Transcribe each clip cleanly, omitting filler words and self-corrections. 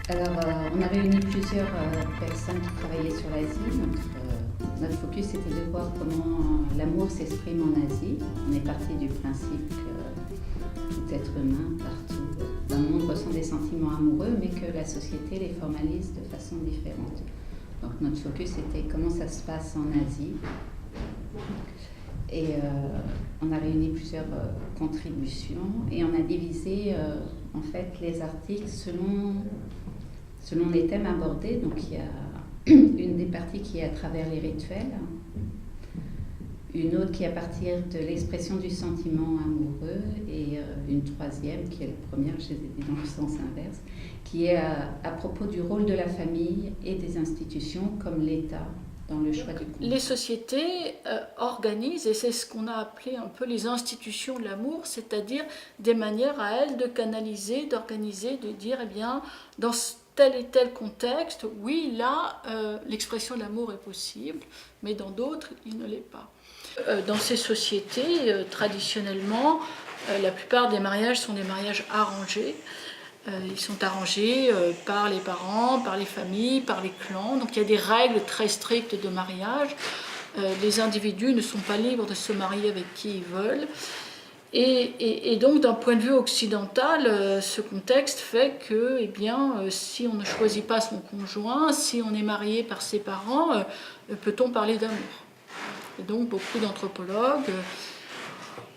Alors, on a réuni plusieurs personnes qui travaillaient sur l'Asie. Notre focus était de voir comment l'amour s'exprime en Asie. On est parti du principe que tout être humain, partout dans le monde, ressent des sentiments amoureux, mais que la société les formalise de façon différente. Donc, notre focus était comment ça se passe en Asie. Et on a réuni plusieurs contributions et on a divisé en fait les articles selon les thèmes abordés. Donc il y a une des parties qui est à travers les rituels, une autre qui est à partir de l'expression du sentiment amoureux et une troisième qui est la première, je les ai dit dans le sens inverse, qui est à propos du rôle de la famille et des institutions comme l'État dans le choix du couple. Les sociétés organisent, et c'est ce qu'on a appelé un peu les institutions de l'amour, c'est-à-dire des manières à elles de canaliser, d'organiser, de dire, eh bien, dans tel et tel contexte, oui, là, l'expression de l'amour est possible, mais dans d'autres, il ne l'est pas. Dans ces sociétés, traditionnellement, la plupart des mariages sont des mariages arrangés. Ils sont arrangés par les parents, par les familles, par les clans. Donc il y a des règles très strictes de mariage. Les individus ne sont pas libres de se marier avec qui ils veulent. Et donc d'un point de vue occidental, ce contexte fait que eh bien, si on ne choisit pas son conjoint, si on est marié par ses parents, peut-on parler d'amour? Et donc beaucoup d'anthropologues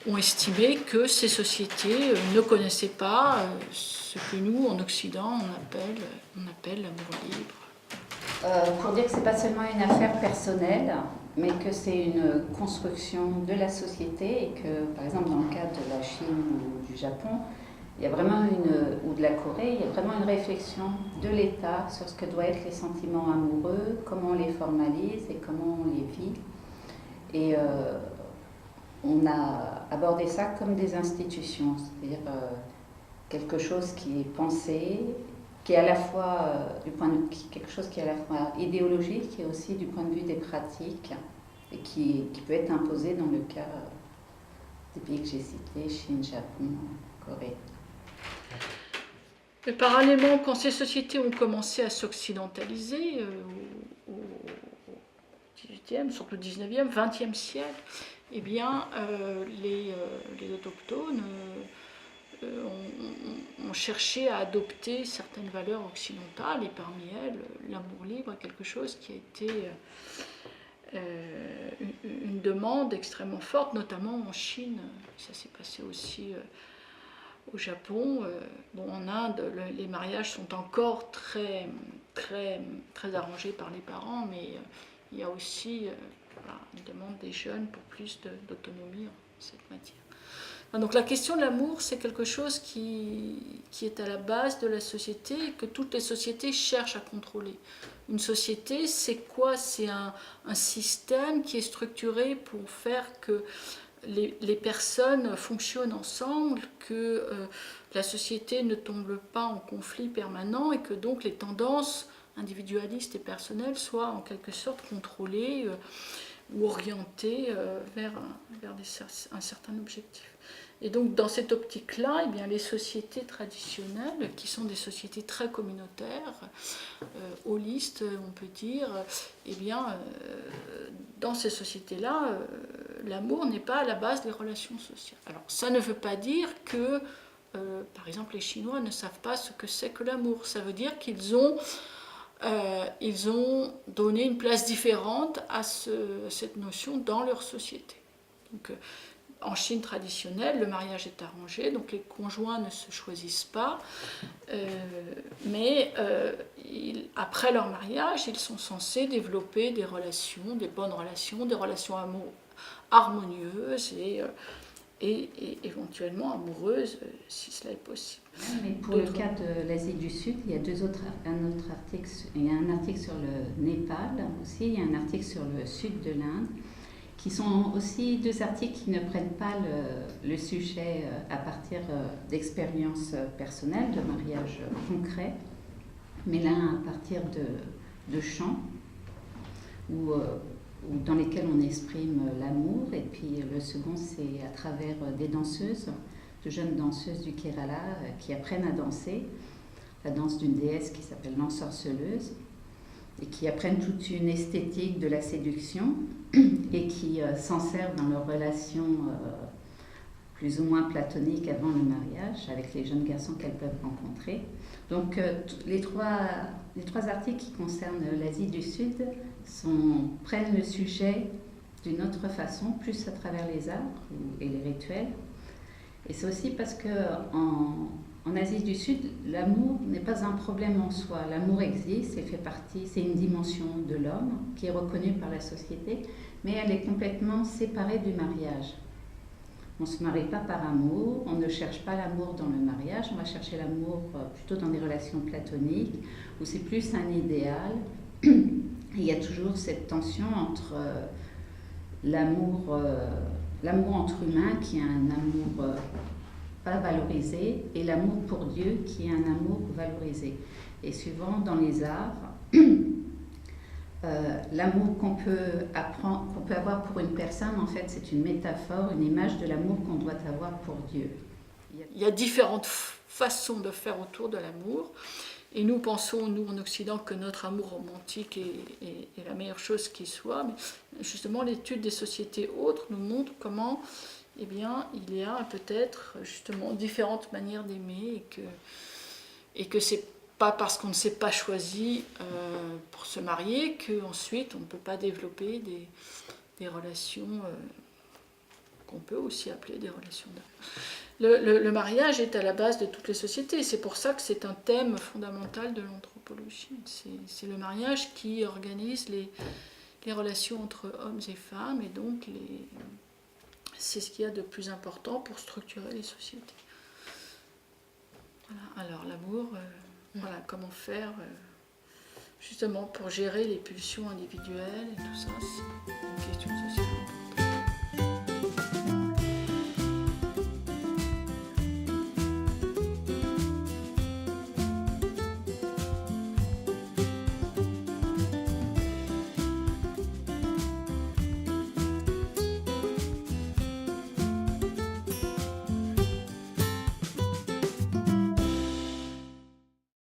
ont estimé que ces sociétés ne connaissaient pas ce que nous, en Occident, on appelle l'amour libre. Pour dire que ce n'est pas seulement une affaire personnelle, mais que c'est une construction de la société et que, par exemple, dans le cas de la Chine ou du Japon, il y a vraiment ou de la Corée, il y a vraiment une réflexion de l'État sur ce que doivent être les sentiments amoureux, comment on les formalise et comment on les vit. Et on a abordé ça comme des institutions, c'est-à-dire quelque chose qui est pensé, qui est à la fois quelque chose qui est à la fois idéologique et aussi du point de vue des pratiques et qui peut être imposé dans le cas des pays que j'ai cités, Chine, Japon, Corée. Mais parallèlement, quand ces sociétés ont commencé à s'occidentaliser au XVIIIe, surtout au XIXe, XXe siècle, eh bien, les autochtones ont cherché à adopter certaines valeurs occidentales, et parmi elles, l'amour libre est quelque chose qui a été une demande extrêmement forte, notamment en Chine. Ça s'est passé aussi au Japon. Bon, en Inde, les mariages sont encore très, très, très arrangés par les parents, mais il y a aussi une demande des jeunes pour plus d'autonomie en cette matière. Donc la question de l'amour, c'est quelque chose qui est à la base de la société et que toutes les sociétés cherchent à contrôler. Une société, c'est quoi? C'est un système qui est structuré pour faire que les personnes fonctionnent ensemble, que la société ne tombe pas en conflit permanent et que donc les tendances individualistes et personnelles soient en quelque sorte contrôlées ou orientées vers un certain objectif. Et donc dans cette optique-là, eh bien, les sociétés traditionnelles, qui sont des sociétés très communautaires, holistes on peut dire, eh bien, dans ces sociétés-là, l'amour n'est pas à la base des relations sociales. Alors ça ne veut pas dire que, par exemple, les Chinois ne savent pas ce que c'est que l'amour. Ça veut dire qu'ils ont donné une place différente à cette notion dans leur société. Donc, en Chine traditionnelle, le mariage est arrangé, donc les conjoints ne se choisissent pas, mais après leur mariage, ils sont censés développer des relations, des bonnes relations, des relations harmonieuses et éventuellement amoureuses, si cela est possible. Mais pour le cas de l'Asie du Sud, il y a un autre article, il y a un article sur le Népal aussi, il y a un article sur le sud de l'Inde, qui sont aussi deux articles qui ne prennent pas le sujet à partir d'expériences personnelles, de mariages concrets, mais l'un à partir de chants dans lesquels on exprime l'amour, et puis le second c'est à travers des danseuses, de jeunes danseuses du Kerala qui apprennent à danser. la danse d'une déesse qui s'appelle l'ensorceleuse, et qui apprennent toute une esthétique de la séduction et qui s'en servent dans leurs relations plus ou moins platoniques avant le mariage avec les jeunes garçons qu'elles peuvent rencontrer. Donc les trois articles qui concernent l'Asie du Sud prennent le sujet d'une autre façon, plus à travers les arts et les rituels. Et c'est aussi parce qu'en Asie du Sud, l'amour n'est pas un problème en soi. L'amour existe et fait partie, c'est une dimension de l'homme qui est reconnue par la société, mais elle est complètement séparée du mariage. On ne se marie pas par amour, on ne cherche pas l'amour dans le mariage, on va chercher l'amour plutôt dans des relations platoniques, où c'est plus un idéal. Et il y a toujours cette tension entre l'amour entre humains, qui est un amour pas valorisé, et l'amour pour Dieu, qui est un amour valorisé. Et souvent, dans les arts, l'amour qu'on peut avoir pour une personne, en fait, c'est une métaphore, une image de l'amour qu'on doit avoir pour Dieu. Il y a différentes façons de faire autour de l'amour. Et nous pensons, nous en Occident, que notre amour romantique est la meilleure chose qui soit. Mais justement, l'étude des sociétés autres nous montre comment, eh bien, il y a peut-être justement différentes manières d'aimer et que c'est pas parce qu'on ne s'est pas choisi pour se marier qu'ensuite on ne peut pas développer des relations qu'on peut aussi appeler des relations d'amour. Le mariage est à la base de toutes les sociétés. C'est pour ça que c'est un thème fondamental de l'anthropologie. C'est le mariage qui organise les relations entre hommes et femmes, et donc c'est ce qu'il y a de plus important pour structurer les sociétés. Voilà. Alors l'amour, voilà, comment faire justement pour gérer les pulsions individuelles et tout ça, c'est une question sociale.